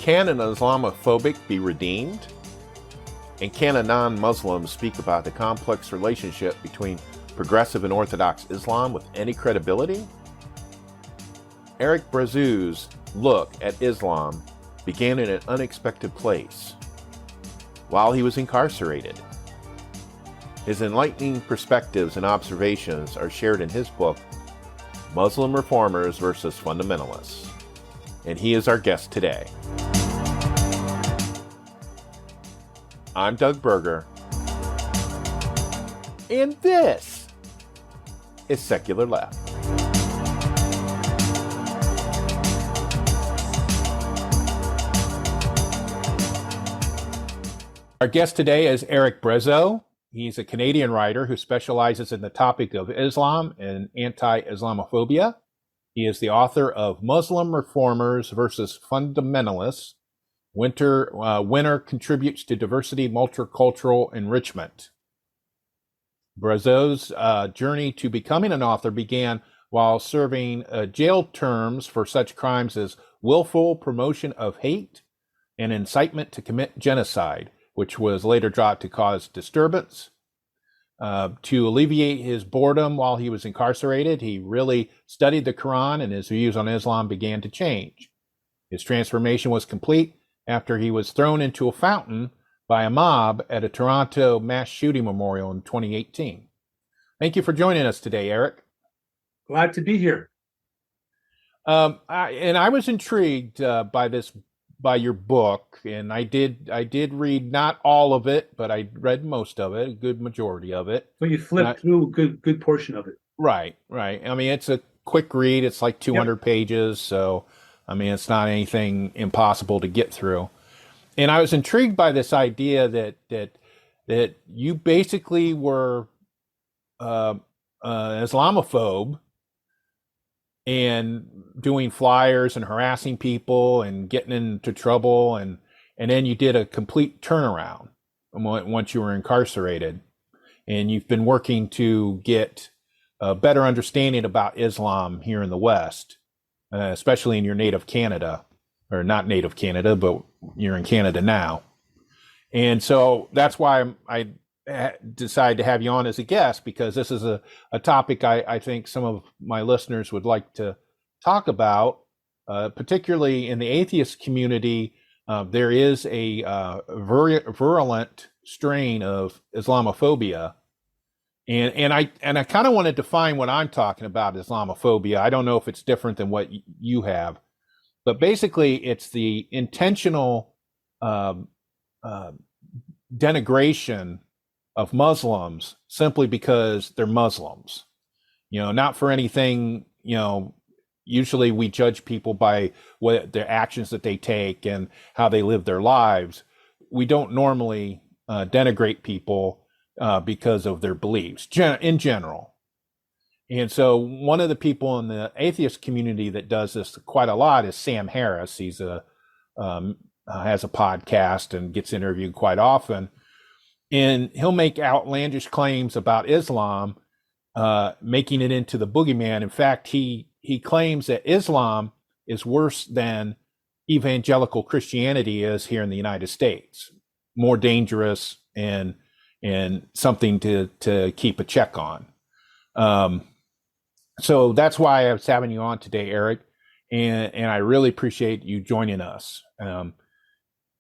Can an Islamophobic be redeemed? And can a non-Muslim speak about the complex relationship between progressive and Orthodox Islam with any credibility? Eric Brazau's look at Islam began in an unexpected place while he was incarcerated. His enlightening perspectives and observations are shared in his book, Muslim Reformers versus Fundamentalists. And he is our guest today. I'm Doug Berger, and this is Secular Left. Our guest today is Eric Brazau. He's a Canadian writer who specializes in the topic of Islam and anti-Islamophobia. He is the author of Muslim Reformers versus Fundamentalists. Winner contributes to diversity, multicultural enrichment. Brazau's journey to becoming an author began while serving jail terms for such crimes as willful promotion of hate and incitement to commit genocide, which was later dropped to cause disturbance. To alleviate his boredom while he was incarcerated, he really studied the Quran, and his views on Islam began to change. His transformation was complete after he was thrown into a fountain by a mob at a Toronto mass shooting memorial in 2018. Thank you for joining us today, Eric. Glad to be here. I was intrigued by your book, and I did read not all of it, but I read most of it, a good majority of it. So you flipped through a good portion of it. Right. I mean, it's a quick read. It's like 200 pages, so I mean, it's not anything impossible to get through. And I was intrigued by this idea that you basically were an Islamophobe and doing flyers and harassing people and getting into trouble, and then you did a complete turnaround once you were incarcerated, and you've been working to get a better understanding about Islam here in the West, especially in your native Canada, or not native Canada, but you're in Canada now. And so that's why I decided to have you on as a guest, because this is a topic I think some of my listeners would like to talk about, particularly in the atheist community. There is a virulent strain of Islamophobia. And I kind of want to define what I'm talking about, Islamophobia. I don't know if it's different than what you have, but basically it's the intentional denigration of Muslims simply because they're Muslims. Not for anything. Usually we judge people by what their actions that they take and how they live their lives. We don't normally denigrate people because of their beliefs in general. And so one of the people in the atheist community that does this quite a lot is Sam Harris. He's has a podcast and gets interviewed quite often. And he'll make outlandish claims about Islam, making it into the boogeyman. In fact, he claims that Islam is worse than evangelical Christianity is here in the United States, more dangerous and something to keep a check on. So that's why I was having you on today, Eric, and I really appreciate you joining us.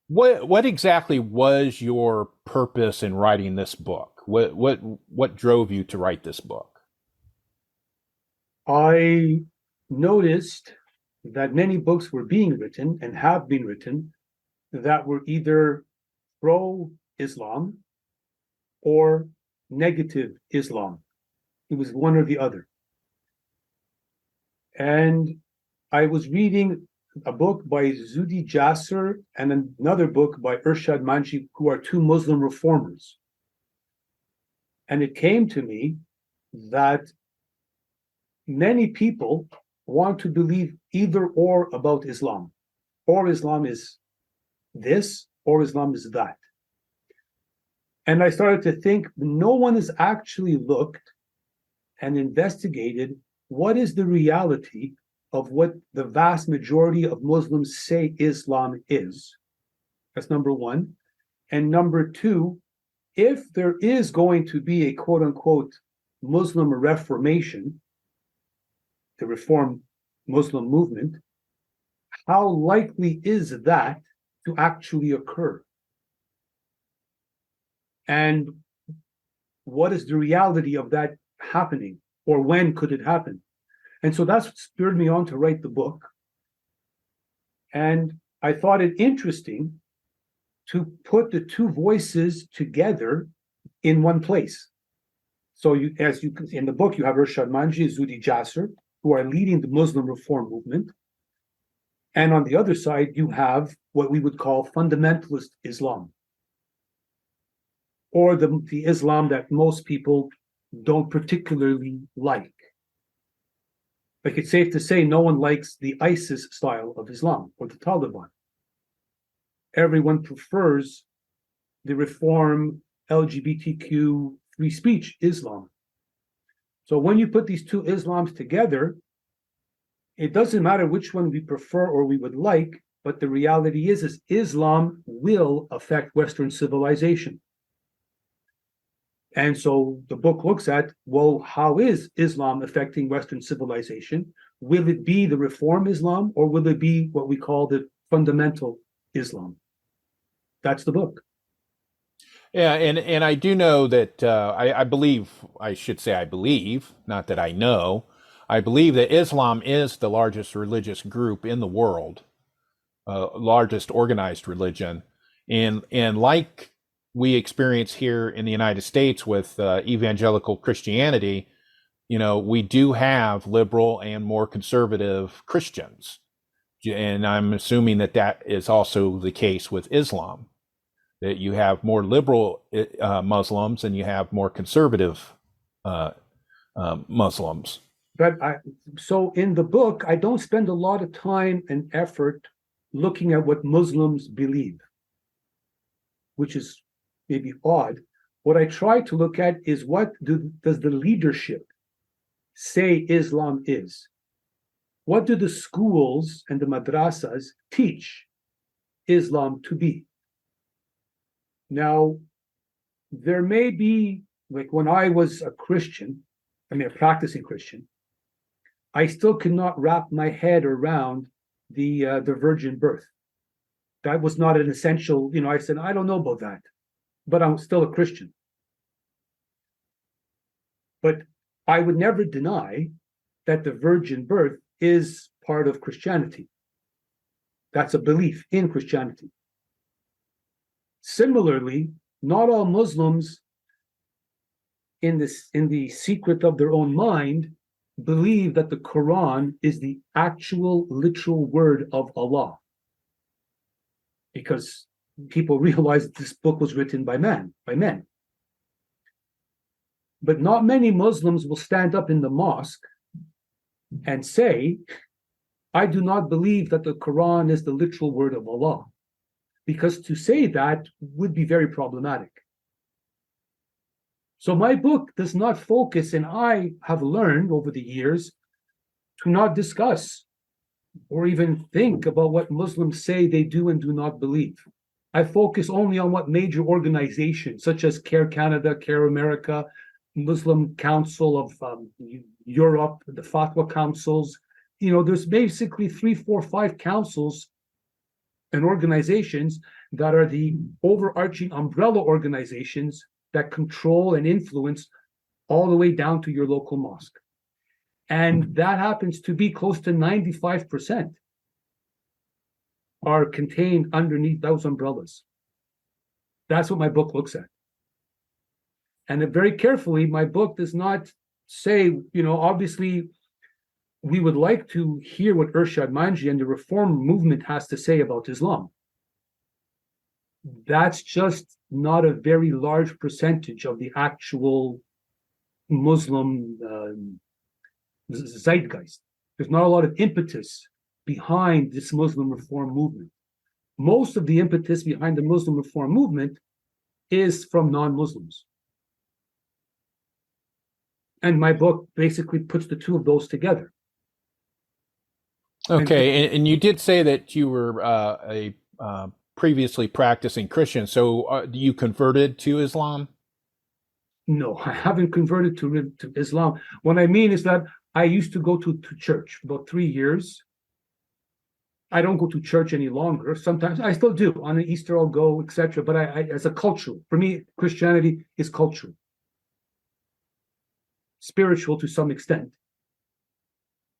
What exactly was your purpose in writing this book? What drove you to write this book? I noticed that many books were being written and have been written that were either pro-Islam or negative Islam. It was one or the other. And I was reading a book by Zuhdi Jasser and another book by Irshad Manji, who are two Muslim reformers. And it came to me that many people want to believe either or about Islam. Or Islam is this, or Islam is that. And I started to think, no one has actually looked and investigated what is the reality of what the vast majority of Muslims say Islam is. That's number one. And number two, if there is going to be a quote unquote Muslim reformation, the reform Muslim movement, how likely is that to actually occur? And what is the reality of that happening? Or when could it happen? And so that's what spurred me on to write the book. And I thought it interesting to put the two voices together in one place. So in the book, you have Irshad Manji, Zudi Jasser, who are leading the Muslim reform movement. And on the other side, you have what we would call fundamentalist Islam, or the Islam that most people don't particularly like. Like, it's safe to say no one likes the ISIS style of Islam or the Taliban. Everyone prefers the reform LGBTQ free speech Islam. So when you put these two Islams together, it doesn't matter which one we prefer or we would like, but the reality is Islam will affect Western civilization. And so the book looks at, well, how is Islam affecting Western civilization? Will it be the reform Islam, or will it be what we call the fundamental Islam? That's the book. Yeah, and I do know that I believe, not that I know, I believe that Islam is the largest religious group in the world, largest organized religion, and like we experience here in the United States with evangelical Christianity, we do have liberal and more conservative Christians, and I'm assuming that that is also the case with Islam. That you have more liberal Muslims and you have more conservative Muslims. But so in the book, I don't spend a lot of time and effort looking at what Muslims believe, which is maybe odd. What I try to look at is does the leadership say Islam is? What do the schools and the madrasas teach Islam to be? Now, there may be, like when I was a practicing Christian, I still could not wrap my head around the virgin birth. That was not an essential, I said, I don't know about that, but I'm still a Christian. But I would never deny that the virgin birth is part of Christianity. That's a belief in Christianity. Similarly, not all Muslims in the secret of their own mind believe that the Quran is the actual literal word of Allah, because people realize that this book was written by men. But not many Muslims will stand up in the mosque and say, I do not believe that the Quran is the literal word of Allah, because to say that would be very problematic. So my book does not focus, and I have learned over the years to not discuss or even think about what Muslims say they do and do not believe. I focus only on what major organizations, such as CARE Canada, CARE America, Muslim Council of Europe, the Fatwa councils, there's basically 3, 4, 5 councils and organizations that are the overarching umbrella organizations that control and influence all the way down to your local mosque. And that happens to be close to 95% are contained underneath those umbrellas. That's what my book looks at. And very carefully, my book does not say, obviously, we would like to hear what Irshad Manji and the reform movement has to say about Islam. That's just not a very large percentage of the actual Muslim zeitgeist. There's not a lot of impetus behind this Muslim reform movement. Most of the impetus behind the Muslim reform movement is from non-Muslims. And my book basically puts the two of those together. And Okay, and you did say that you were a previously practicing Christian, so you converted to Islam? no, I haven't converted to Islam. What I mean is that I used to go to church for about 3 years. I don't go to church any longer. Sometimes I still do. On an Easter, I'll go, etc. But I, as a cultural, for me, Christianity is cultural, spiritual to some extent.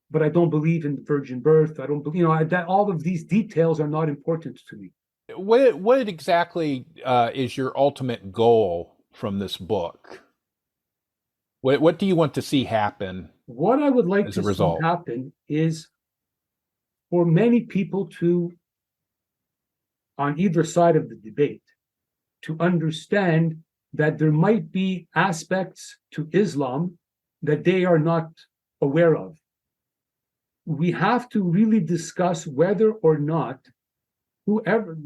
But I don't believe in the virgin birth. I don't believe, that all of these details are not important to me. What exactly is your ultimate goal from this book? What do you want to see happen What I would like as a to see result? happen is for many people to, on either side of the debate, to understand that there might be aspects to Islam that they are not aware of. We have to really discuss whether or not whoever,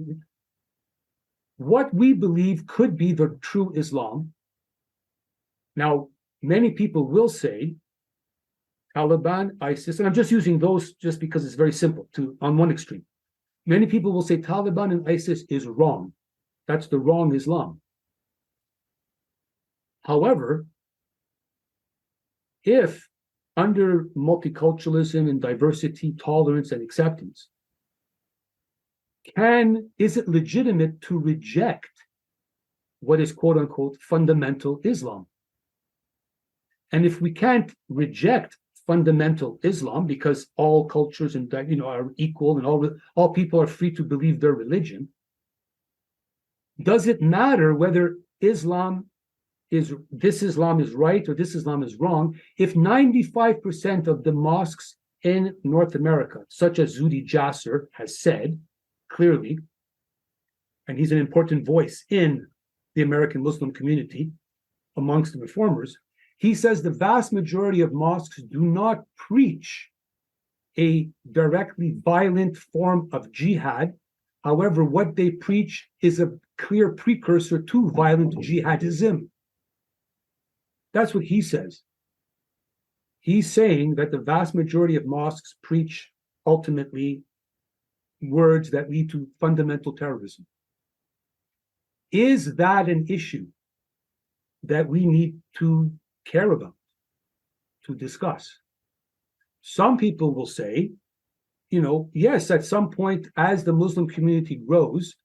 what we believe could be the true Islam. Now, many people will say Taliban, ISIS, and I'm just using those just because it's very simple on one extreme. Many people will say Taliban and ISIS is wrong. That's the wrong Islam. However, if under multiculturalism and diversity, tolerance, and acceptance, is it legitimate to reject what is quote unquote fundamental Islam? And if we can't reject fundamental Islam because all cultures and are equal and all people are free to believe their religion, does it matter whether this Islam is right or this Islam is wrong if 95% of the mosques in North America, such as Zudi Jasser has said clearly, and he's an important voice in the American Muslim community amongst the reformers, he says the vast majority of mosques do not preach a directly violent form of jihad. However, what they preach is a clear precursor to violent jihadism. That's what he says. He's saying that the vast majority of mosques preach ultimately words that lead to fundamental terrorism. Is that an issue that we need to care about, to discuss? Some people will say, yes, at some point, as the Muslim community grows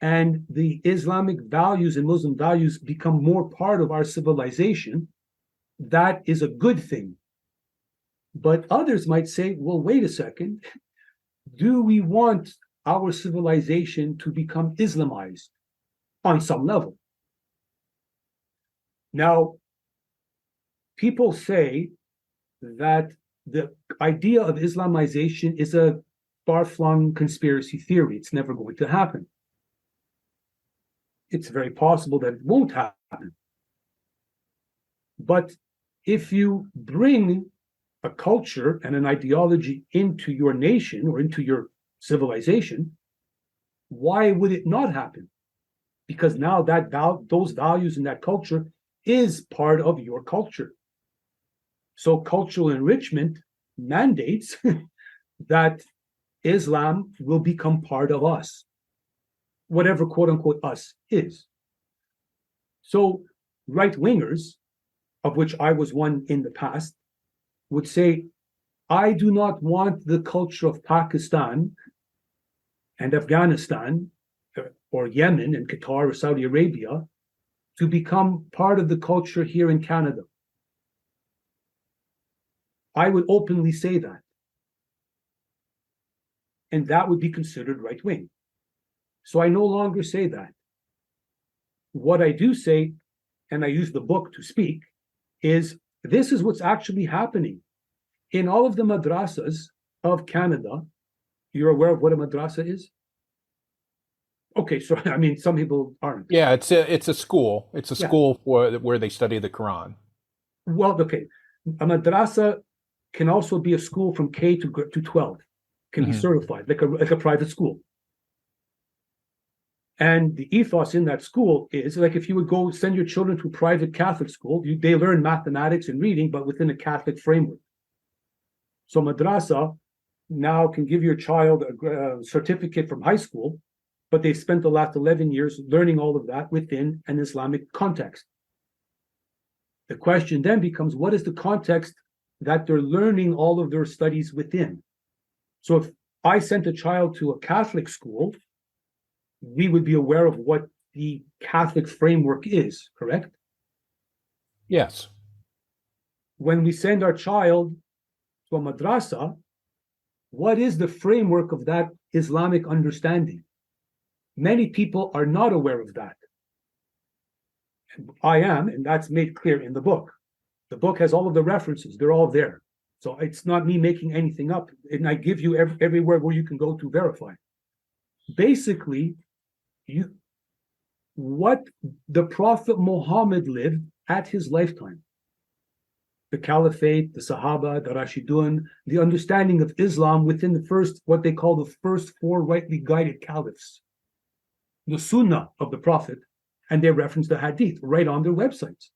and the Islamic values and Muslim values become more part of our civilization, that is a good thing. But others might say, well, wait a second. Do we want our civilization to become Islamized on some level? Now, people say that the idea of Islamization is a far-flung conspiracy theory. It's never going to happen. It's very possible that it won't happen. But if you bring a culture and an ideology into your nation or into your civilization, why would it not happen? Because now those values and that culture is part of your culture. So cultural enrichment mandates that Islam will become part of us, whatever quote unquote us is. So right-wingers, of which I was one in the past, would say, I do not want the culture of Pakistan and Afghanistan or Yemen and Qatar or Saudi Arabia to become part of the culture here in Canada. I would openly say that. And that would be considered right-wing. So I no longer say that. What I do say, and I use the book to speak, is this is what's actually happening. In all of the madrasas of Canada, you're aware of what a madrasa is? Okay, so I mean, some people aren't. Yeah, it's a school. It's a school for where they study the Quran. Well, okay. A madrasa can also be a school from K to 12. Can be certified, like a private school. And the ethos in that school is like if you would go send your children to a private Catholic school, they learn mathematics and reading, but within a Catholic framework. So madrasa now can give your child a certificate from high school, but they've spent the last 11 years learning all of that within an Islamic context. The question then becomes, what is the context that they're learning all of their studies within? So if I sent a child to a Catholic school, we would be aware of what the Catholic framework is, correct? Yes. When we send our child to a madrasa, what is the framework of that Islamic understanding? Many people are not aware of that. I am, and that's made clear in the book. The book has all of the references, they're all there. So it's not me making anything up, and I give you everywhere where you can go to verify. Basically, what the Prophet Muhammad lived at his lifetime, the Caliphate, the Sahaba, the Rashidun, the understanding of Islam within the first, what they call the first four rightly guided caliphs, the Sunnah of the Prophet, and they reference the Hadith right on their websites.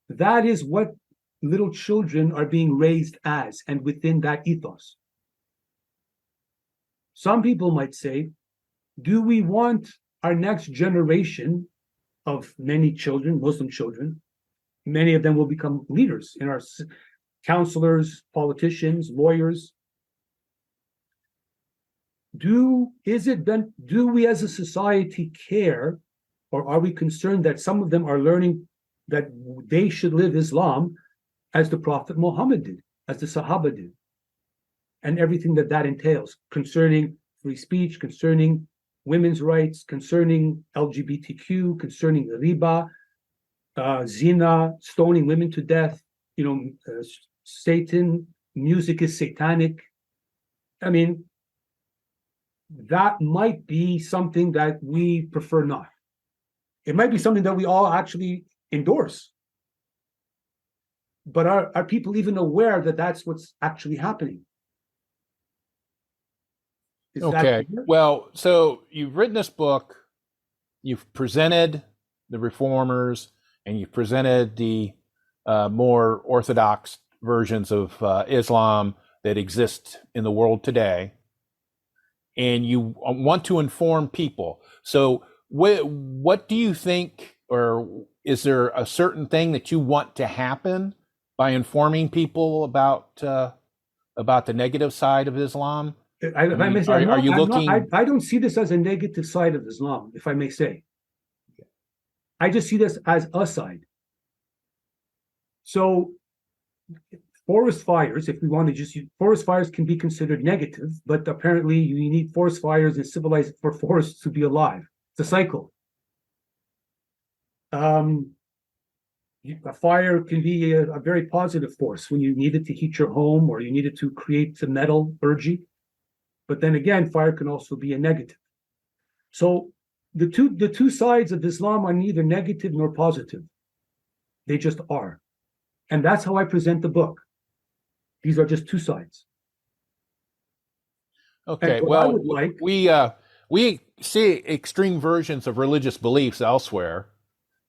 That is what little children are being raised as, and within that ethos. Some people might say, do we want our next generation of many children, Muslim children, many of them will become leaders in our counselors, politicians, lawyers. Do we as a society care, or are we concerned that some of them are learning that they should live Islam as the Prophet Muhammad did, as the Sahaba did, and everything that entails concerning free speech, concerning women's rights, concerning LGBTQ, concerning riba, zina, stoning women to death, Satan, music is satanic. I mean, that might be something that we prefer not. It might be something that we all actually endorse. But are people even aware that that's what's actually happening? Okay. Well, so you've written this book, you've presented the reformers, and you've presented the more orthodox versions of Islam that exist in the world today, and you want to inform people. So what do you think, or is there a certain thing that you want to happen by informing people about the negative side of Islam? I don't see this as a negative side of Islam, if I may say. I just see this as a side. So forest fires, if we want to just use, forest fires can be considered negative, but apparently you need forest fires in civilized for forests to be alive. It's a cycle. A fire can be a very positive force when you need it to heat your home, or you need it to create the metallurgy. But then again, fire can also be a negative. So the two sides of Islam are neither negative nor positive. They just are. And that's how I present the book. These are just two sides. Okay, well, we see extreme versions of religious beliefs elsewhere.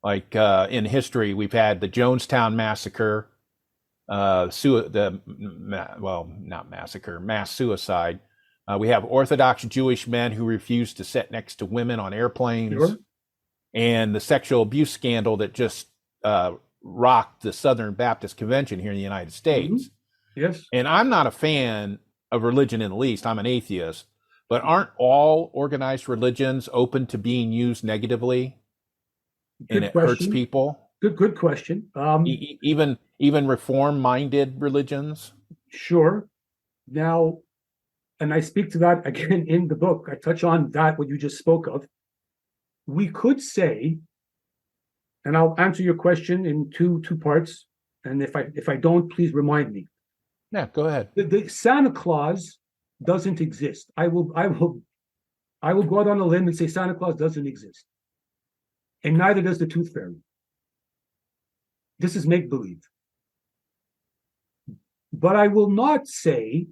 Like in history, we've had the Jonestown massacre, not massacre, mass suicide. We have Orthodox Jewish men who refuse to sit next to women on airplanes, sure, and the sexual abuse scandal that just rocked the Southern Baptist Convention here in the United States. Mm-hmm. Yes. And I'm not a fan of religion in the least. I'm an atheist. But aren't all organized religions open to being used negatively? And it hurts people? Good question. Even reform-minded religions? Sure. Now, and I speak to that again in the book. I touch on that, what you just spoke of. We could say, and I'll answer your question in two parts. And if I don't, please remind me. Yeah, go ahead. The Santa Claus doesn't exist. I will go out on a limb and say Santa Claus doesn't exist. And neither does the Tooth Fairy. This is make-believe. But I will not say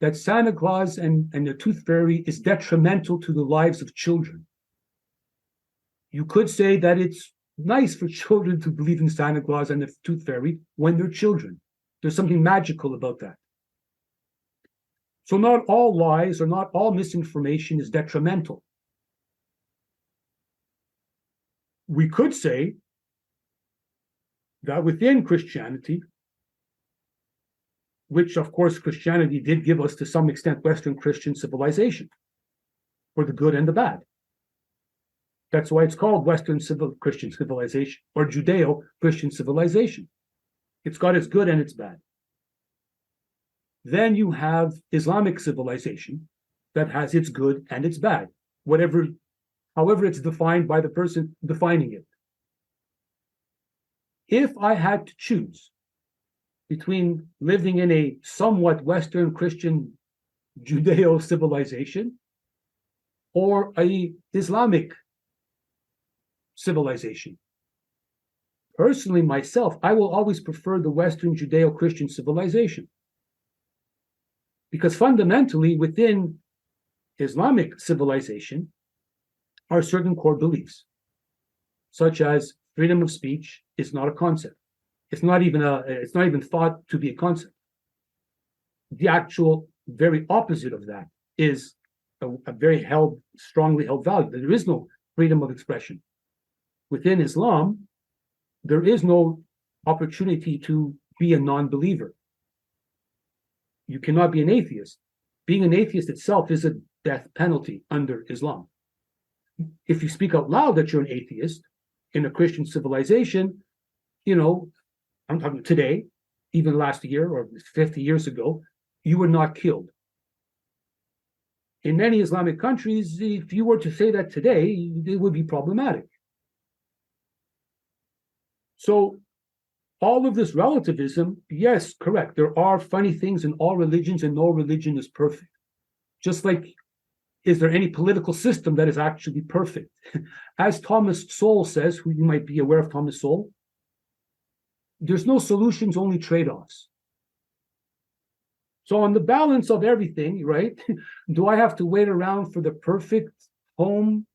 that Santa Claus and the Tooth Fairy is detrimental to the lives of children. You could say that it's nice for children to believe in Santa Claus and the Tooth Fairy when they're children. There's something magical about that. So not all lies or not all misinformation is detrimental. We could say that within Christianity, which of course Christianity did give us to some extent Western Christian civilization, for the good and the bad. That's why it's called Western Christian civilization or Judeo-Christian civilization. It's got its good and its bad. Then you have Islamic civilization that has its good and its bad, however it's defined by the person defining it. If I had to choose between living in a somewhat Western Christian Judeo civilization or a Islamic civilization, personally, myself, I will always prefer the Western Judeo-Christian civilization. Because fundamentally, within Islamic civilization are certain core beliefs, such as freedom of speech is not a concept. It's not even thought to be a concept. The actual very opposite of that is a very strongly held value. There is no freedom of expression. Within Islam, there is no opportunity to be a non-believer. You cannot be an atheist. Being an atheist itself is a death penalty under Islam. If you speak out loud that you're an atheist in a Christian civilization, I'm talking today, even last year or 50 years ago, you were not killed. In many Islamic countries, if you were to say that today, it would be problematic. So all of this relativism, yes, correct. There are funny things in all religions and no religion is perfect. Just like, is there any political system that is actually perfect? As Thomas Sowell says, who you might be aware of Thomas Sowell, there's no solutions, only trade-offs. So on the balance of everything, right, do I have to wait around for the perfect home?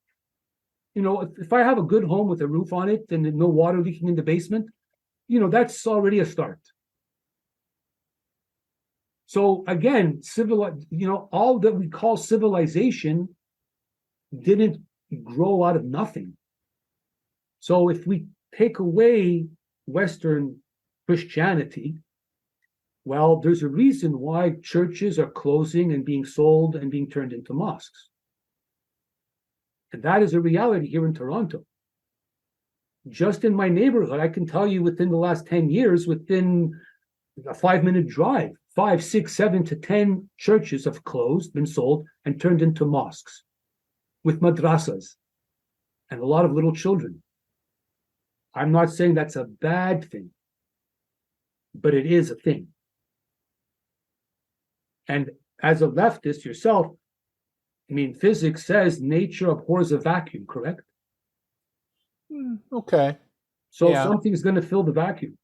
If I have a good home with a roof on it and no water leaking in the basement, that's already a start. So again, all that we call civilization didn't grow out of nothing. So if we take away Western Christianity, well, there's a reason why churches are closing and being sold and being turned into mosques. And that is a reality here in Toronto. Just in my neighborhood, I can tell you within the last 10 years, within a 5-minute drive, 5, 6, 7 to 10 churches have closed, been sold, and turned into mosques with madrasas and a lot of little children. I'm not saying that's a bad thing, but it is a thing. And as a leftist yourself, physics says nature abhors a vacuum, correct? Okay. So something's going to fill the vacuum.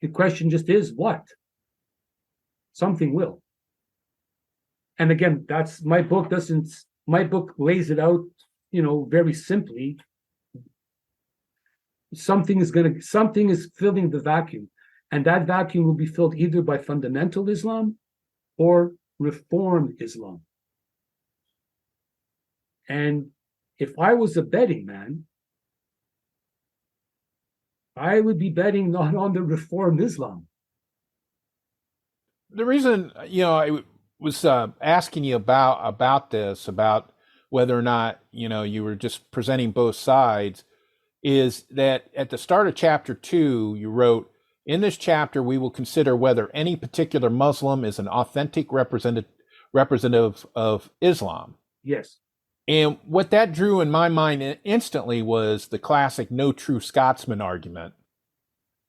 The question just is what? Something will. And again, that's my book lays it out, very simply. Something is filling the vacuum. And that vacuum will be filled either by fundamental Islam or reform Islam. And if I was a betting man, I would be betting not on the reform Islam. The reason, I was asking you about this, about whether or not, you were just presenting both sides, is that at the start of chapter 2, you wrote, in this chapter, we will consider whether any particular Muslim is an authentic representative of Islam. Yes. And what that drew in my mind instantly was the classic no true Scotsman argument,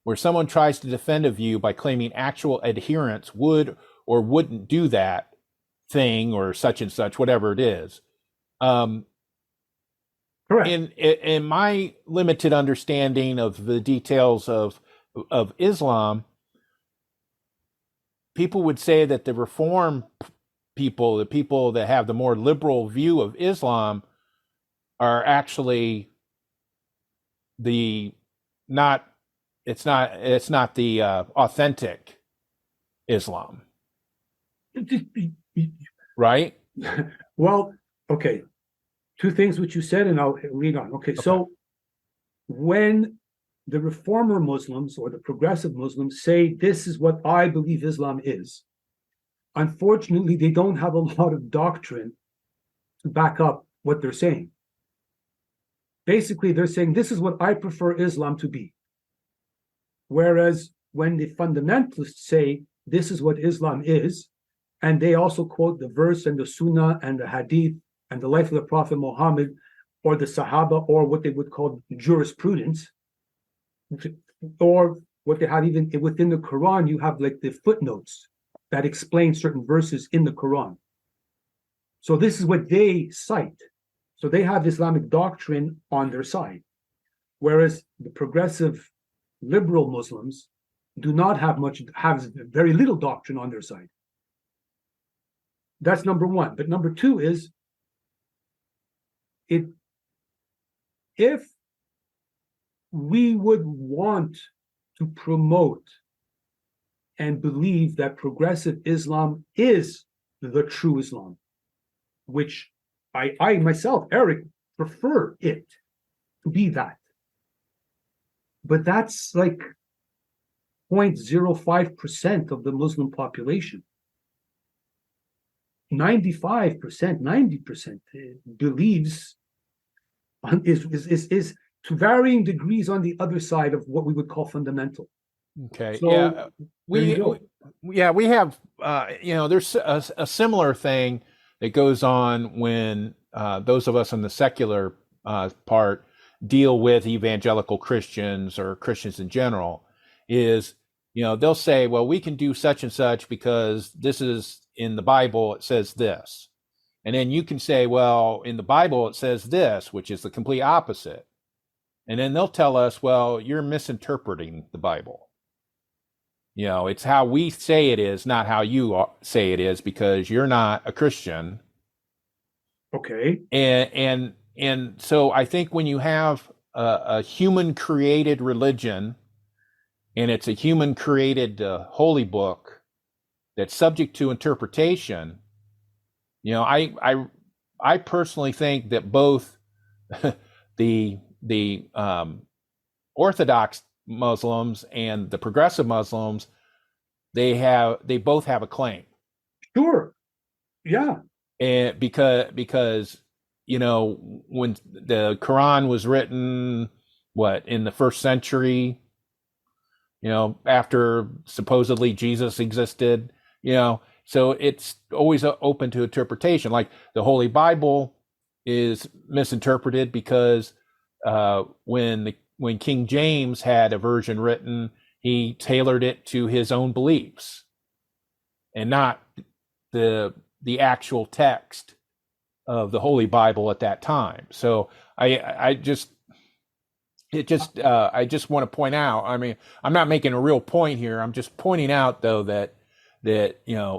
where someone tries to defend a view by claiming actual adherents would or wouldn't do that thing or such and such, whatever it is. Correct. In my limited understanding of the details of Islam, people would say that the reform people, the people that have the more liberal view of Islam, are actually it's not the authentic Islam. right? Well, okay. Two things which you said, and I'll read on. Okay, so when the reformer Muslims or the progressive Muslims say this is what I believe Islam is, unfortunately, they don't have a lot of doctrine to back up what they're saying. Basically, they're saying this is what I prefer Islam to be. Whereas when the fundamentalists say this is what Islam is, and they also quote the verse and the Sunnah and the Hadith and the life of the Prophet Muhammad or the Sahaba or what they would call jurisprudence, or what they have even within the Quran, you have like the footnotes that explain certain verses in the Quran. So this is what they cite. So they have Islamic doctrine on their side, whereas the progressive liberal Muslims do not have very little doctrine on their side. That's number one. But number two is, if we would want to promote and believe that progressive Islam is the true Islam, which I myself, Eric, prefer it to be that. But that's like 0.05% of the Muslim population. 95%, 90% believes is to varying degrees on the other side of what we would call fundamental. Okay. So, yeah. We have, there's a similar thing that goes on when those of us in the secular part deal with evangelical Christians or Christians in general is, they'll say, well, we can do such and such because this is in the Bible, it says this. And then you can say, well, in the Bible, it says this, which is the complete opposite. And then they'll tell us, well, you're misinterpreting the Bible. It's how we say it is, not how you say it is, because you're not a Christian. Okay. And so I think when you have a human created religion, and it's a human created holy book that's subject to interpretation, I personally think that both the Orthodox Muslims and the progressive Muslims, they both have a claim. Sure. Yeah. And because when the Quran was written, in the first century, after supposedly Jesus existed, so it's always open to interpretation. Like the Holy Bible is misinterpreted because when King James had a version written, he tailored it to his own beliefs and not the actual text of the Holy Bible at that time. So I just want to point out, I mean, I'm not making a real point here. I'm just pointing out though that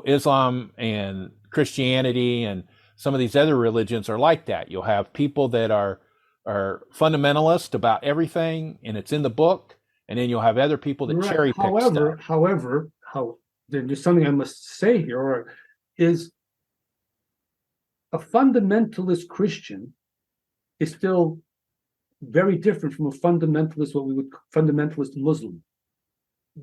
Islam and Christianity and some of these other religions are like that. You'll have people that are fundamentalist about everything and it's in the book, and then you'll have other people that cherry pick stuff. However, there's something I must say here, is a fundamentalist Christian is still very different from a fundamentalist, what we would fundamentalist Muslim.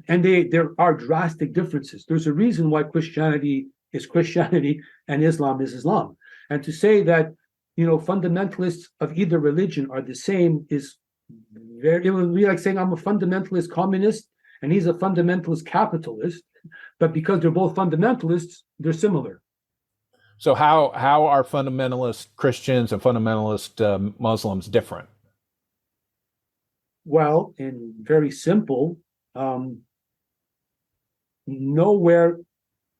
And there are drastic differences. There's a reason why Christianity is Christianity and Islam is Islam. And to say that, fundamentalists of either religion are the same is it would be like saying I'm a fundamentalist communist and he's a fundamentalist capitalist, but because they're both fundamentalists, they're similar. So how are fundamentalist Christians and fundamentalist Muslims different? Well, in very simple, nowhere,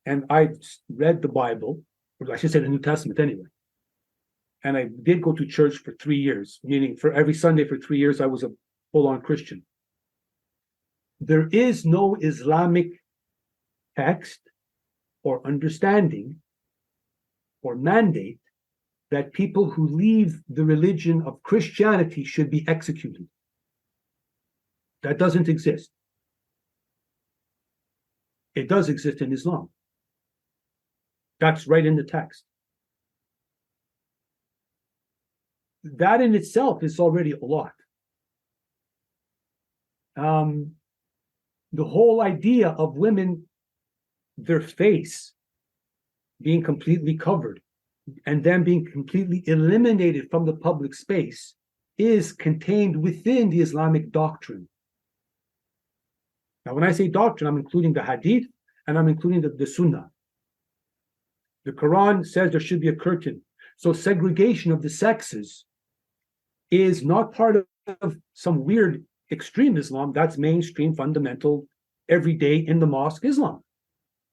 and I read the Bible, or I should say the New Testament anyway, and I did go to church for 3 years, meaning for every Sunday for 3 years, I was a full-on Christian. There is no Islamic text or understanding or mandate that people who leave the religion of Christianity should be executed. That doesn't exist. It does exist in Islam. That's right in the text. That in itself is already a lot. The whole idea of women, their face being completely covered and then being completely eliminated from the public space is contained within the Islamic doctrine. Now, when I say doctrine, I'm including the hadith and I'm including the sunnah. The Quran says there should be a curtain. So segregation of the sexes is not part of some weird extreme Islam. That's mainstream, fundamental, everyday in the mosque Islam.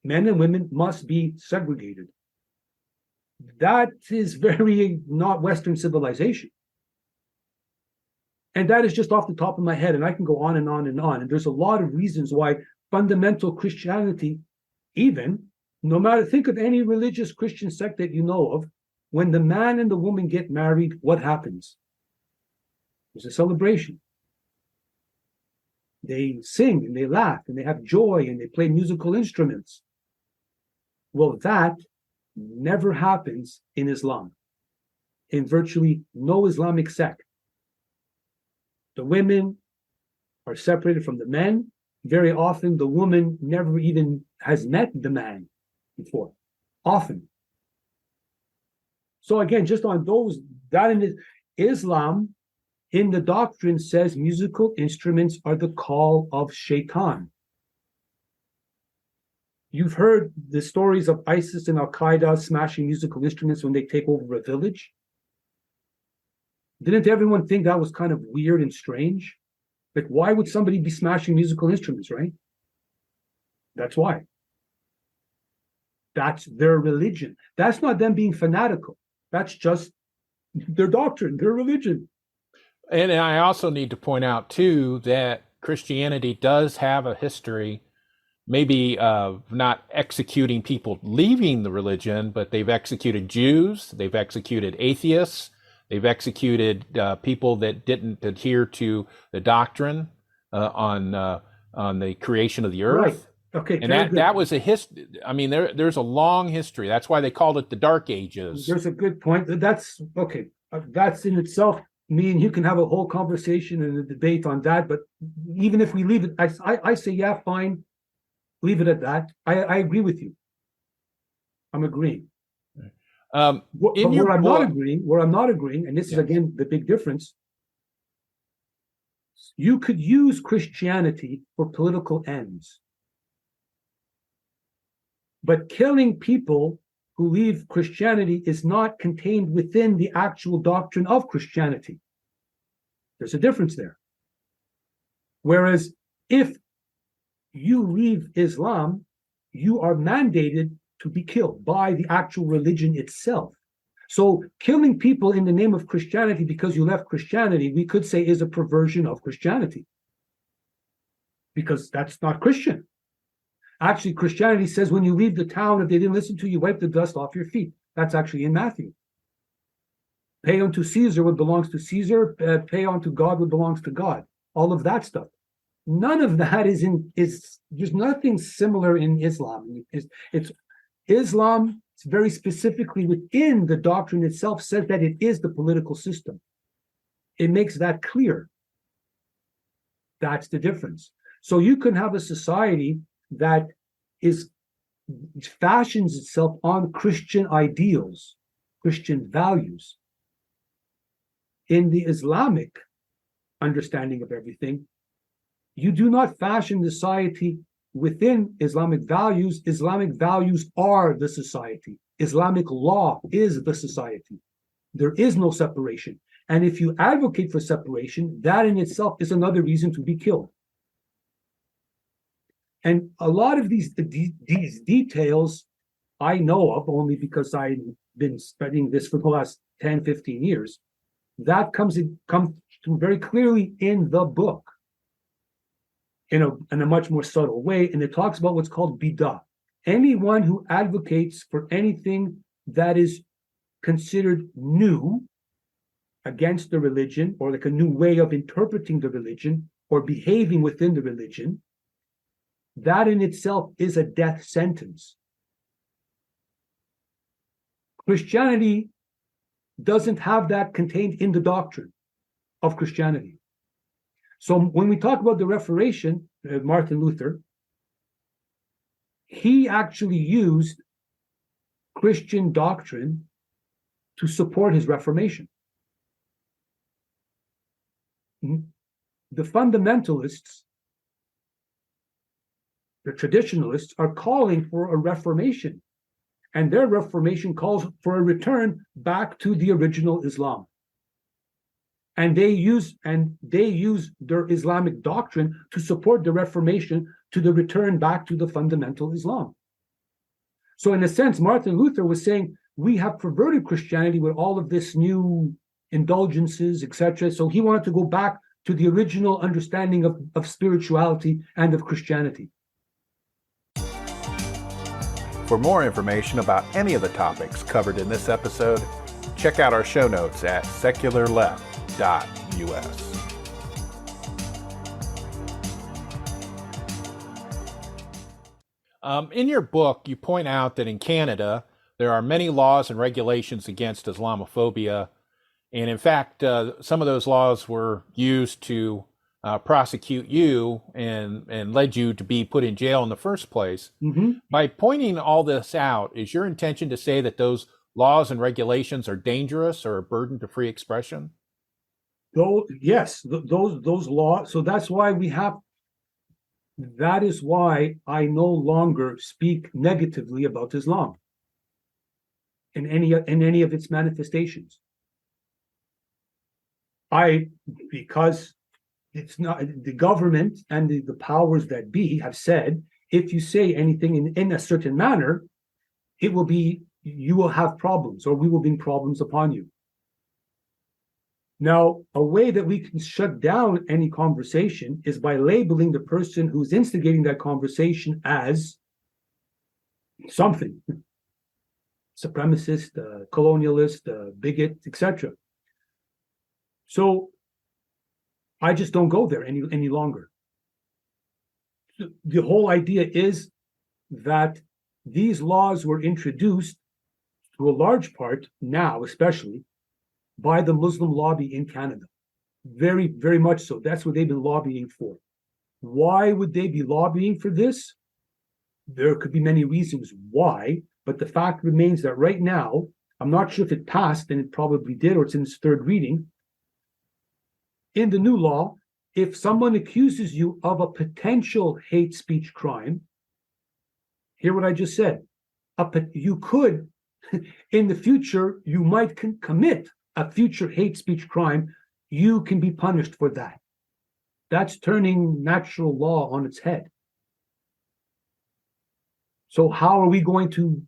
Men and women must be segregated. That is very not Western civilization. And that is just off the top of my head, and I can go on and on and on. And there's a lot of reasons why fundamental Christianity, even, no matter, think of any religious Christian sect that you know of, when the man and the woman get married, what happens? There's a celebration. They sing and they laugh and they have joy and they play musical instruments. Well, that never happens in Islam, in virtually no Islamic sect. The women are separated from the men. Very often, the woman never even has met the man before. Often. So again, just on those, that in Islam, in the doctrine says musical instruments are the call of shaitan. You've heard the stories of ISIS and Al-Qaeda smashing musical instruments when they take over a village. Didn't everyone think that was kind of weird and strange? Like, why would somebody be smashing musical instruments, right? That's why. That's their religion. That's not them being fanatical. That's just their doctrine, their religion. And I also need to point out, too, that Christianity does have a history, maybe of not executing people leaving the religion, but they've executed Jews, they've executed atheists, they've executed people that didn't adhere to the doctrine on the creation of the earth. Right. Okay. And that was a history. I mean, there's a long history. That's why they called it the Dark Ages. There's a good point. That's okay. That's in itself. Me and you can have a whole conversation and a debate on that. But even if we leave it, I say, yeah, fine. Leave it at that. I agree with you. I'm agreeing. But where I'm not agreeing, and this is again the big difference, you could use Christianity for political ends. But killing people who leave Christianity is not contained within the actual doctrine of Christianity. There's a difference there. Whereas if you leave Islam, you are mandated to be killed by the actual religion itself. So killing people in the name of Christianity because you left Christianity, we could say is a perversion of Christianity. Because that's not Christian. Actually, Christianity says when you leave the town, if they didn't listen to you, wipe the dust off your feet. That's actually in Matthew. Pay unto Caesar what belongs to Caesar, pay unto God what belongs to God. All of that stuff. None of that is there's nothing similar in Islam. It's Islam, it's very specifically within the doctrine itself, says that it is the political system. It makes that clear. That's the difference. So you can have a society that fashions itself on Christian ideals, Christian values. In the Islamic understanding of everything, you do not fashion society within Islamic values. Islamic values are the society. Islamic law is the society. There is no separation. And if you advocate for separation, that in itself is another reason to be killed. And a lot of these details I know of only because I've been studying this for the last 10, 15 years. That comes through very clearly in the book in a much more subtle way. And it talks about what's called bidah. Anyone who advocates for anything that is considered new against the religion, or like a new way of interpreting the religion or behaving within the religion, that in itself is a death sentence. Christianity doesn't have that contained in the doctrine of Christianity. So when we talk about the Reformation, Martin Luther, he actually used Christian doctrine to support his Reformation. The fundamentalists, the traditionalists, are calling for a Reformation, and their Reformation calls for a return back to the original Islam. And they use their Islamic doctrine to support the Reformation, to the return back to the fundamental Islam. So in a sense, Martin Luther was saying, we have perverted Christianity with all of this new indulgences, etc. So he wanted to go back to the original understanding of spirituality and of Christianity. For more information about any of the topics covered in this episode, check out our show notes at secularleft.us. In your book, you point out that in Canada, there are many laws and regulations against Islamophobia. And in fact, some of those laws were used to prosecute you and led you to be put in jail in the first place. Mm-hmm. By pointing all this out, is your intention to say that those laws and regulations are dangerous or a burden to free expression? Yes, those laws. So that's why that is why I no longer speak negatively about Islam in any of its manifestations. Because it's not, the government and the powers that be have said, if you say anything in a certain manner, you will have problems, or we will bring problems upon you. Now, a way that we can shut down any conversation is by labeling the person who's instigating that conversation as something: supremacist, colonialist, bigot, etc. So I just don't go there any longer. The whole idea is that these laws were introduced to a large part now, especially, by the Muslim lobby in Canada. Very, very much so. That's what they've been lobbying for. Why would they be lobbying for this? There could be many reasons why, but the fact remains that right now, I'm not sure if it passed, and it probably did, or it's in its third reading. In the new law, if someone accuses you of a potential hate speech crime, hear what I just said. You could, in the future, you might commit a future hate speech crime. You can be punished for that. That's turning natural law on its head. So how are we going to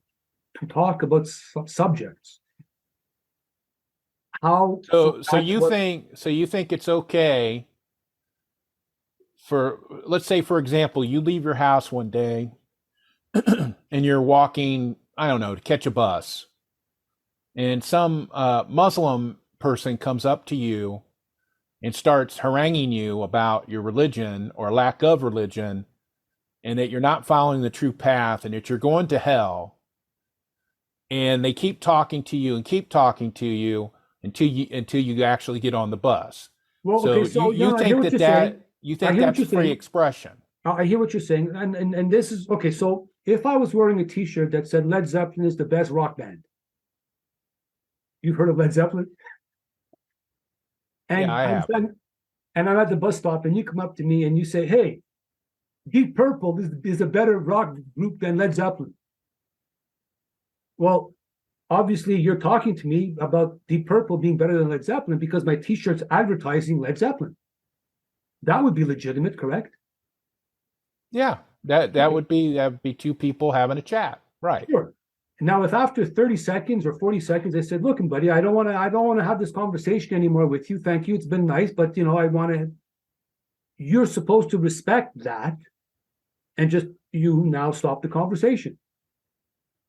talk about subjects? How? So you think it's okay for, let's say, for example, you leave your house one day and you're walking, I don't know, to catch a bus, and some Muslim person comes up to you and starts haranguing you about your religion or lack of religion, and that you're not following the true path and that you're going to hell, and they keep talking to you until you actually get on the bus. Well, so okay, so you think that's free expression. I hear what you're saying, and this is okay. So if I was wearing a T-shirt that said Led Zeppelin is the best rock band, you've heard of Led Zeppelin? And yeah, I have. And I'm at the bus stop, and you come up to me and you say, "Hey, Deep Purple is a better rock group than Led Zeppelin." Well, obviously, you're talking to me about Deep Purple being better than Led Zeppelin because my T-shirt's advertising Led Zeppelin. That would be legitimate, correct? Yeah, that would be two people having a chat, right? Sure. Now, if after 30 seconds or 40 seconds I said, "Look, buddy, I don't want to have this conversation anymore with you. Thank you. It's been nice, but I want to," you're supposed to respect that and just now stop the conversation.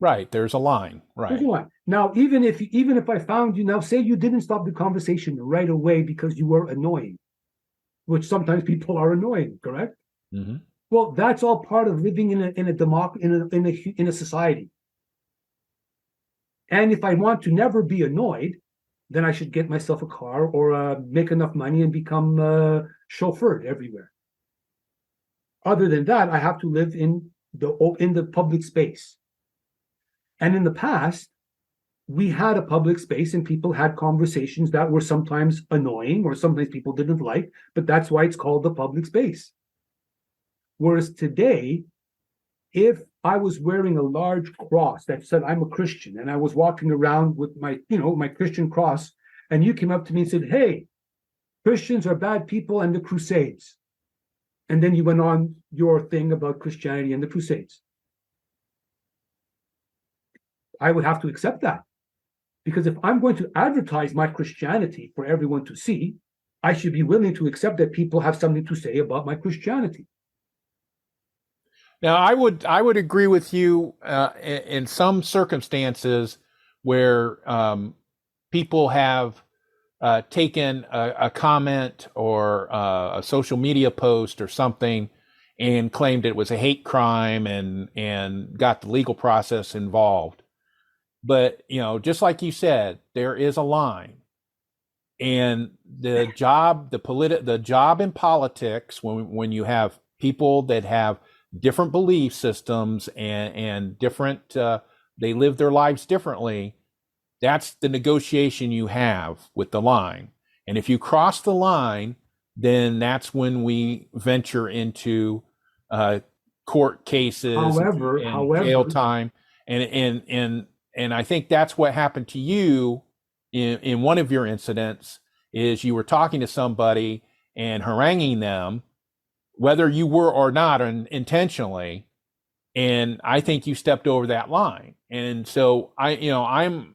Right. There's a line. Right. There's a line. Now, even if I found you, now say you didn't stop the conversation right away because you were annoying, which sometimes people are annoying, correct? Mm-hmm. Well, that's all part of living in a society. In a society. And if I want to never be annoyed, then I should get myself a car or make enough money and become chauffeured everywhere. Other than that, I have to live in the public space. And in the past, we had a public space and people had conversations that were sometimes annoying or sometimes people didn't like, but that's why it's called the public space. Whereas today, if I was wearing a large cross that said I'm a Christian and I was walking around with my Christian cross, and you came up to me and said, "Hey, Christians are bad people and the Crusades," and then you went on your thing about Christianity and the Crusades, I would have to accept that. Because if I'm going to advertise my Christianity for everyone to see, I should be willing to accept that people have something to say about my Christianity. Now, I would agree with you in some circumstances where people have taken a comment or a social media post or something and claimed it was a hate crime and got the legal process involved. But, just like you said, there is a line. And the job in politics, when you have people that have different belief systems and different, they live their lives differently, that's the negotiation you have with the line. And if you cross the line, then that's when we venture into court cases, However, jail time. And I think that's what happened to you in one of your incidents, is you were talking to somebody and haranguing them, whether you were or not intentionally. And I think you stepped over that line. And so I'm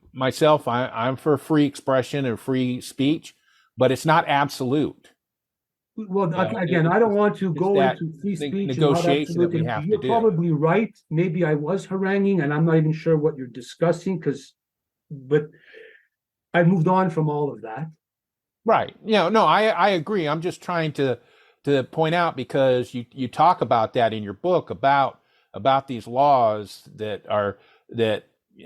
for free expression and free speech, but it's not absolute. Well, again, I don't want to go into free speech negotiation that we have to do. You're probably right. Maybe I was haranguing, and I'm not even sure what you're discussing, but I moved on from all of that. Right. No, I agree. I'm just trying to point out, because you talk about that in your book about these laws that,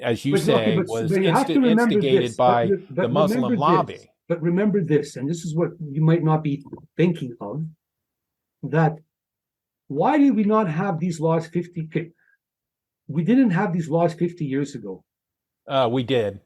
as you say, was instigated by the Muslim lobby. But remember this, and this is what you might not be thinking of, that why did we not have these laws 50? We didn't have these laws 50 years ago. We did.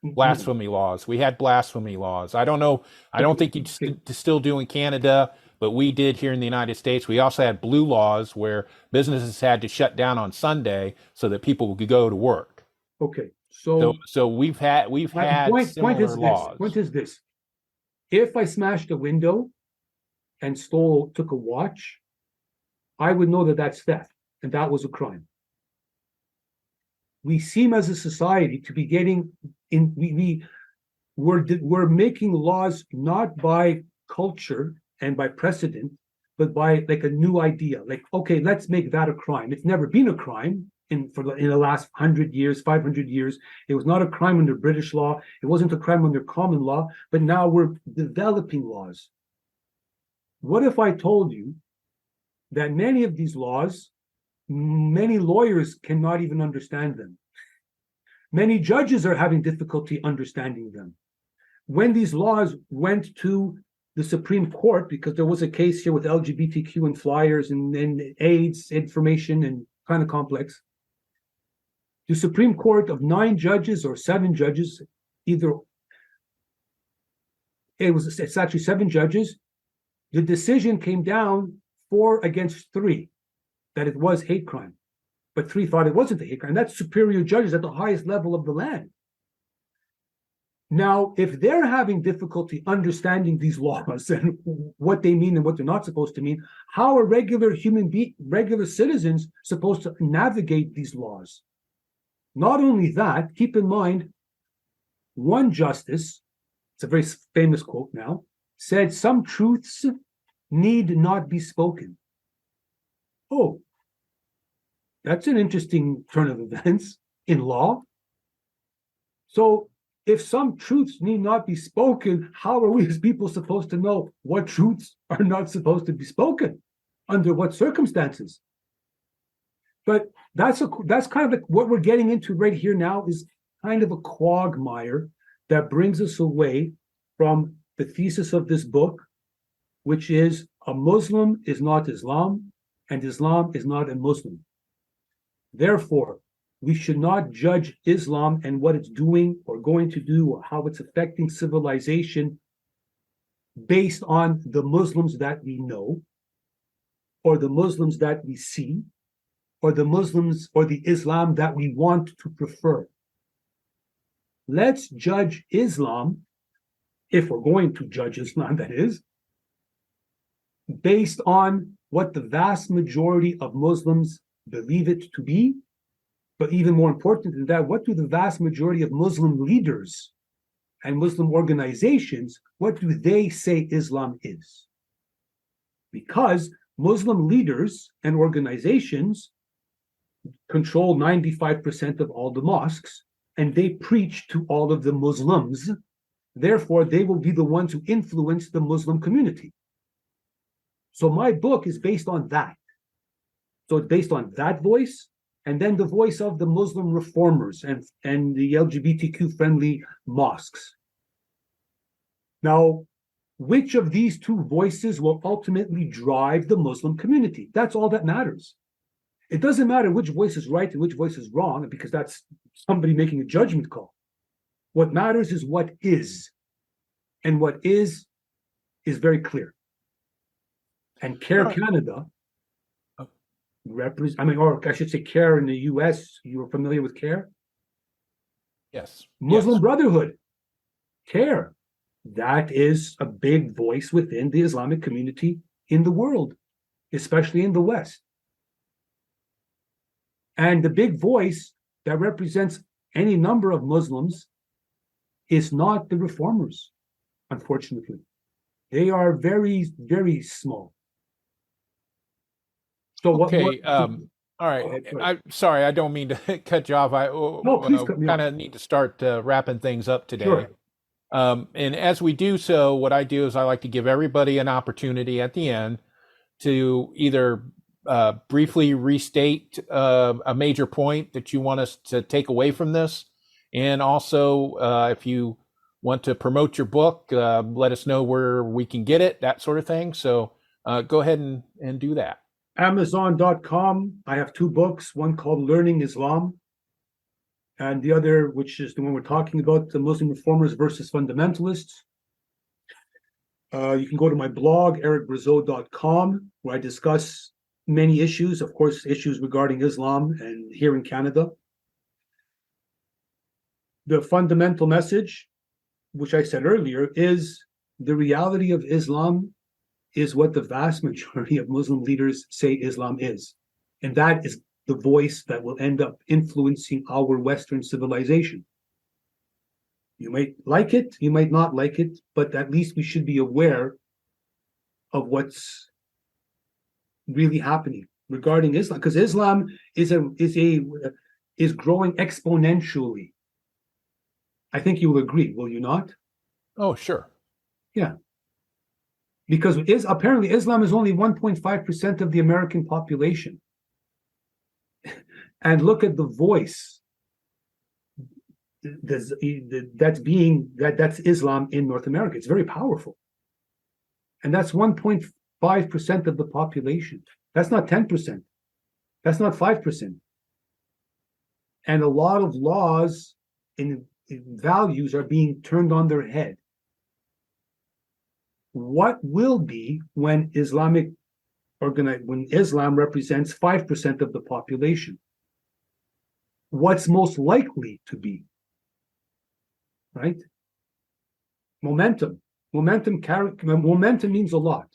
Blasphemy laws. We had blasphemy laws. I don't know. I don't think you still do in Canada, but we did here in the United States. We also had blue laws where businesses had to shut down on Sunday so that people could go to work. Okay. So we've had similar laws. Point is this. If I smashed a window and took a watch, I would know that that's theft, and that was a crime. We seem as a society to be getting in. We're making laws not by culture and by precedent, but by like a new idea. Like, okay, let's make that a crime. It's never been a crime in the last 100 years, 500 years. It was not a crime under British law. It wasn't a crime under common law, but now we're developing laws. What if I told you that many of these laws, many lawyers cannot even understand them? Many judges are having difficulty understanding them. When these laws went to the Supreme Court, because there was a case here with LGBTQ and flyers and AIDS information and kind of complex, the Supreme Court of 9 judges or 7 judges, it's actually 7 judges. The decision came down 4 against 3 that it was hate crime, but 3 thought it wasn't a hate crime. That's superior judges at the highest level of the land. Now, if they're having difficulty understanding these laws and what they mean and what they're not supposed to mean, how are regular citizens supposed to navigate these laws? Not only that, keep in mind, one justice, it's a very famous quote now, said some truths need not be spoken. Oh, that's an interesting turn of events in law. So if some truths need not be spoken, how are we as people supposed to know what truths are not supposed to be spoken? Under what circumstances? But that's kind of like what we're getting into right here now, is kind of a quagmire that brings us away from the thesis of this book, which is a Muslim is not Islam, and Islam is not a Muslim. Therefore, we should not judge Islam and what it's doing or going to do or how it's affecting civilization based on the Muslims that we know, or the Muslims that we see, or the Muslims or the Islam that we want to prefer. Let's judge Islam, if we're going to judge Islam, that is, based on what the vast majority of Muslims believe it to be. But even more important than that, what do the vast majority of Muslim leaders and Muslim organizations, what do they say Islam is? Because Muslim leaders and organizations control 95% of all the mosques, and they preach to all of the Muslims. Therefore, they will be the ones who influence the Muslim community. So my book is based on that. So it's based on that voice, and then the voice of the Muslim reformers and the LGBTQ-friendly mosques. Now, which of these two voices will ultimately drive the Muslim community? That's all that matters. It doesn't matter which voice is right and which voice is wrong, because that's somebody making a judgment call. What matters is what is. And what is very clear. And CARE Canada or I should say CARE in the US, you are familiar with CARE? Yes. Muslim Brotherhood, CARE. That is a big voice within the Islamic community in the world, especially in the West. And the big voice that represents any number of Muslims is not the reformers, unfortunately. They are very, very small. So okay. All right. I'm sorry, I don't mean to cut you off. Please cut me off. Kind of need to start wrapping things up today. Sure. And as we do so, what I do is I like to give everybody an opportunity at the end to either briefly restate a major point that you want us to take away from this. And also, if you want to promote your book, let us know where we can get it, that sort of thing. So go ahead and do that. Amazon.com. I have two books, one called Learning Islam, and the other, which is the one we're talking about, the Muslim Reformers versus Fundamentalists. You can go to my blog, ericbrazau.com, where I discuss many issues, of course, issues regarding Islam and here in Canada. The fundamental message, which I said earlier, is the reality of Islam is what the vast majority of Muslim leaders say Islam is. And that is the voice that will end up influencing our Western civilization. You might like it, you might not like it, but at least we should be aware of what's really happening regarding Islam, because Islam is growing exponentially. I think you will agree, will you not? Oh, sure. Yeah. Because apparently Islam is only 1.5% of the American population. And look at the voice that's Islam in North America. It's very powerful. And that's 1.5% of the population. That's not 10%. That's not 5%. And a lot of laws and values are being turned on their head. What will be when Islam represents 5% of the population? What's most likely to be? Right? Momentum. Momentum means a lot.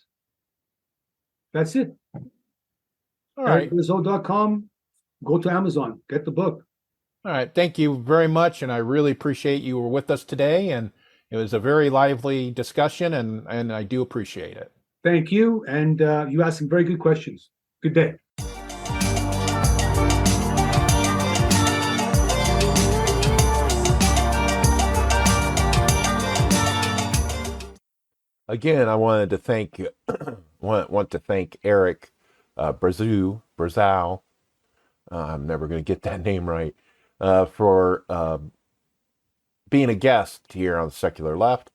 That's it. All right. Brazau.com. Go to Amazon. Get the book. All right. Thank you very much. And I really appreciate you were with us today. And it was a very lively discussion, and I do appreciate it. Thank you. And you asked some very good questions. Good day. Again, I wanted to thank want to thank Eric Brazau. I'm never going to get that name right. For being a guest here on the Secular Left,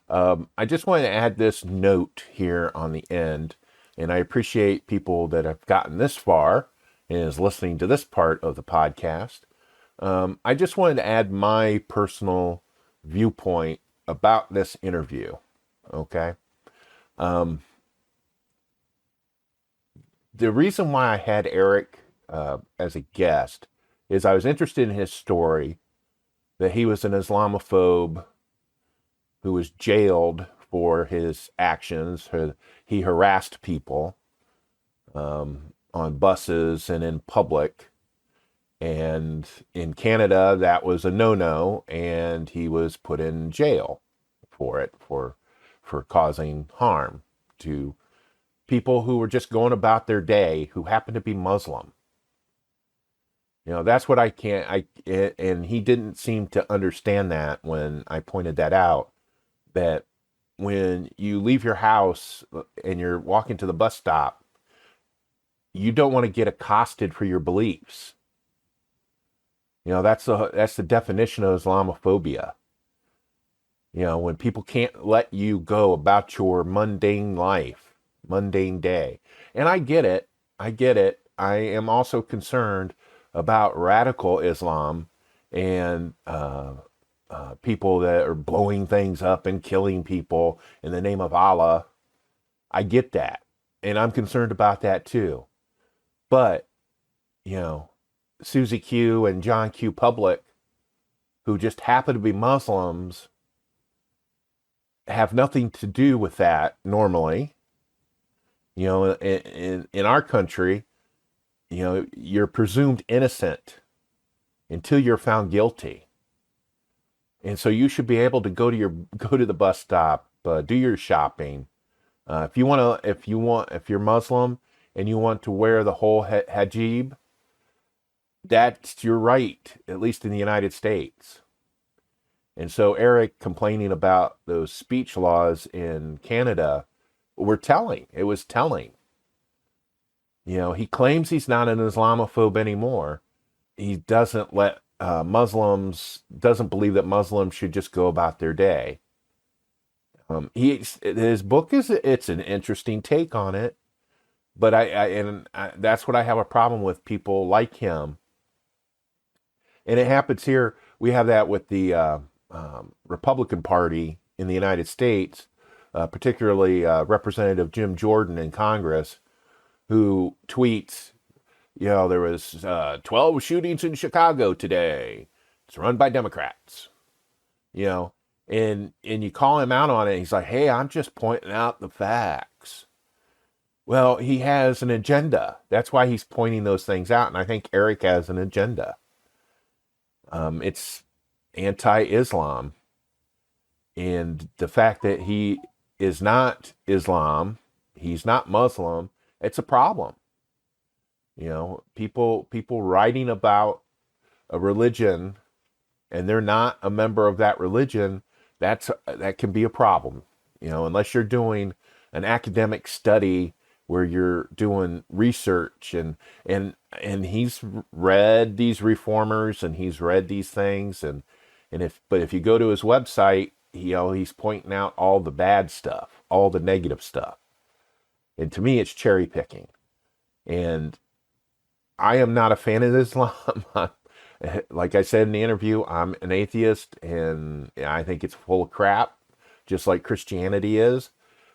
I just wanted to add this note here on the end, and I appreciate people that have gotten this far and is listening to this part of the podcast. I just wanted to add my personal viewpoint about this interview. Okay. The reason why I had Eric as a guest is I was interested in his story, that he was an Islamophobe who was jailed for his actions. He harassed people on buses and in public. And in Canada, that was a no-no, and he was put in jail for it, for causing harm to people who were just going about their day who happened to be Muslim. That's what and he didn't seem to understand that when I pointed that out, that when you leave your house and you're walking to the bus stop, you don't want to get accosted for your beliefs. That's the definition of Islamophobia. When people can't let you go about your mundane life, mundane day. And I get it. I am also concerned about radical Islam and people that are blowing things up and killing people in the name of Allah. I get that. And I'm concerned about that too. But, Susie Q and John Q. Public, who just happen to be Muslims, have nothing to do with that normally. In our country, you're presumed innocent until you're found guilty. And so you should be able to go to the bus stop, do your shopping. If you're Muslim and you want to wear the whole hijab, that's your right, at least in the United States. And so Eric complaining about those speech laws in Canada it was telling. He claims he's not an Islamophobe anymore. He doesn't let doesn't believe that Muslims should just go about their day. His book it's an interesting take on it, but that's what I have a problem with, people like him. And it happens here. We have that with the Republican Party in the United States, particularly Representative Jim Jordan in Congress, who tweets, there was 12 shootings in Chicago today. It's run by Democrats. And you call him out on it. He's like, hey, I'm just pointing out the facts. Well, he has an agenda. That's why he's pointing those things out. And I think Eric has an agenda. It's anti-Islam. And the fact that he is not Islam, he's not Muslim, it's a problem. People writing about a religion and they're not a member of that religion, that can be a problem. Unless you're doing an academic study where you're doing research and he's read these reformers and he's read these things but if you go to his website, he's pointing out all the bad stuff, all the negative stuff. And to me, it's cherry picking. And I am not a fan of Islam. Like I said in the interview, I'm an atheist and I think it's full of crap, just like Christianity is.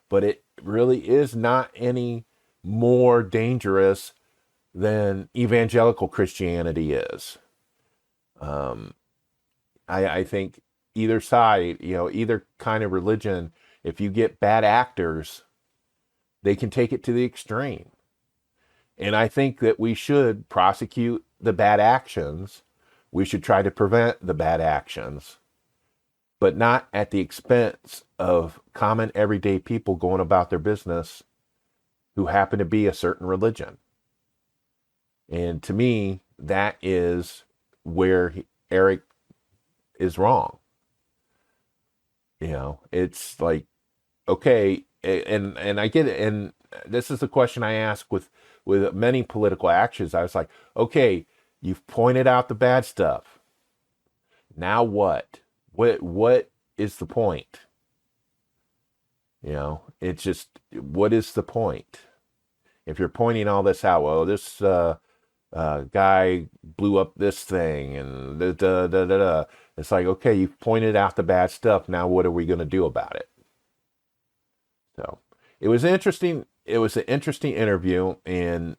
But it really is not any more dangerous than evangelical Christianity is. I think either side, either kind of religion, if you get bad actors, they can take it to the extreme. And I think that we should prosecute the bad actions. We should try to prevent the bad actions, but not at the expense of common everyday people going about their business who happen to be a certain religion. And to me, that is where Eric is wrong. It's like, okay, and I get it. And this is the question I ask with many political actions. I was like, okay, you've pointed out the bad stuff. Now what? what is the point? It's just, what is the point? If you're pointing all this out, well, this guy blew up this thing and da, da, da, da, da. It's like, okay, you've pointed out the bad stuff. Now what are we going to do about it? So it was interesting. It was an interesting interview, and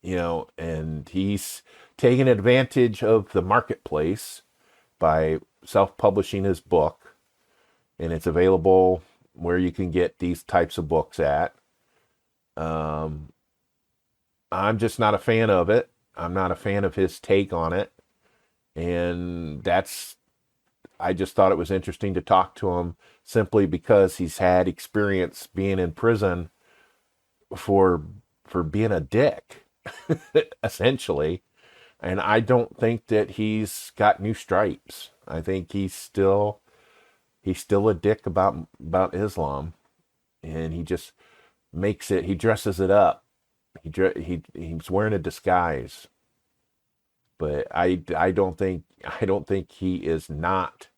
and he's taking advantage of the marketplace by self-publishing his book, and it's available where you can get these types of books at. I'm just not a fan of it. I'm not a fan of his take on it. And I just thought it was interesting to talk to him simply because he's had experience being in prison for being a dick, essentially. And I don't think that he's got new stripes. I think he's still a dick about Islam, and he just he dresses it up. He's wearing a disguise. But I don't think he is not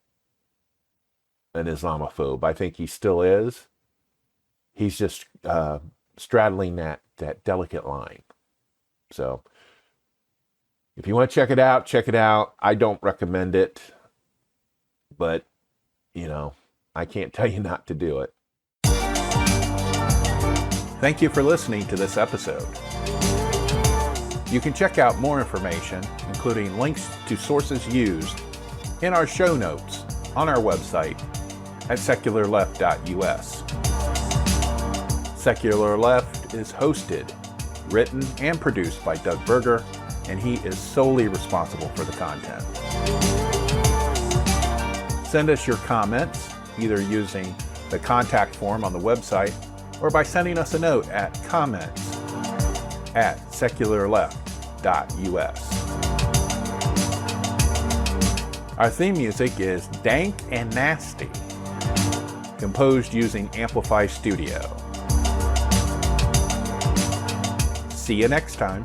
an Islamophobe. I think he still is. He's just straddling that delicate line. So if you want to check it out, check it out. I don't recommend it, but I can't tell you not to do it. Thank you for listening to this episode. You can check out more information, including links to sources used, in our show notes on our website at secularleft.us. Secular Left is hosted, written, and produced by Doug Berger, and he is solely responsible for the content. Send us your comments, either using the contact form on the website or by sending us a note at comments@secularleft.us. Our theme music is Dank and Nasty, composed using Amplify Studio. See you next time.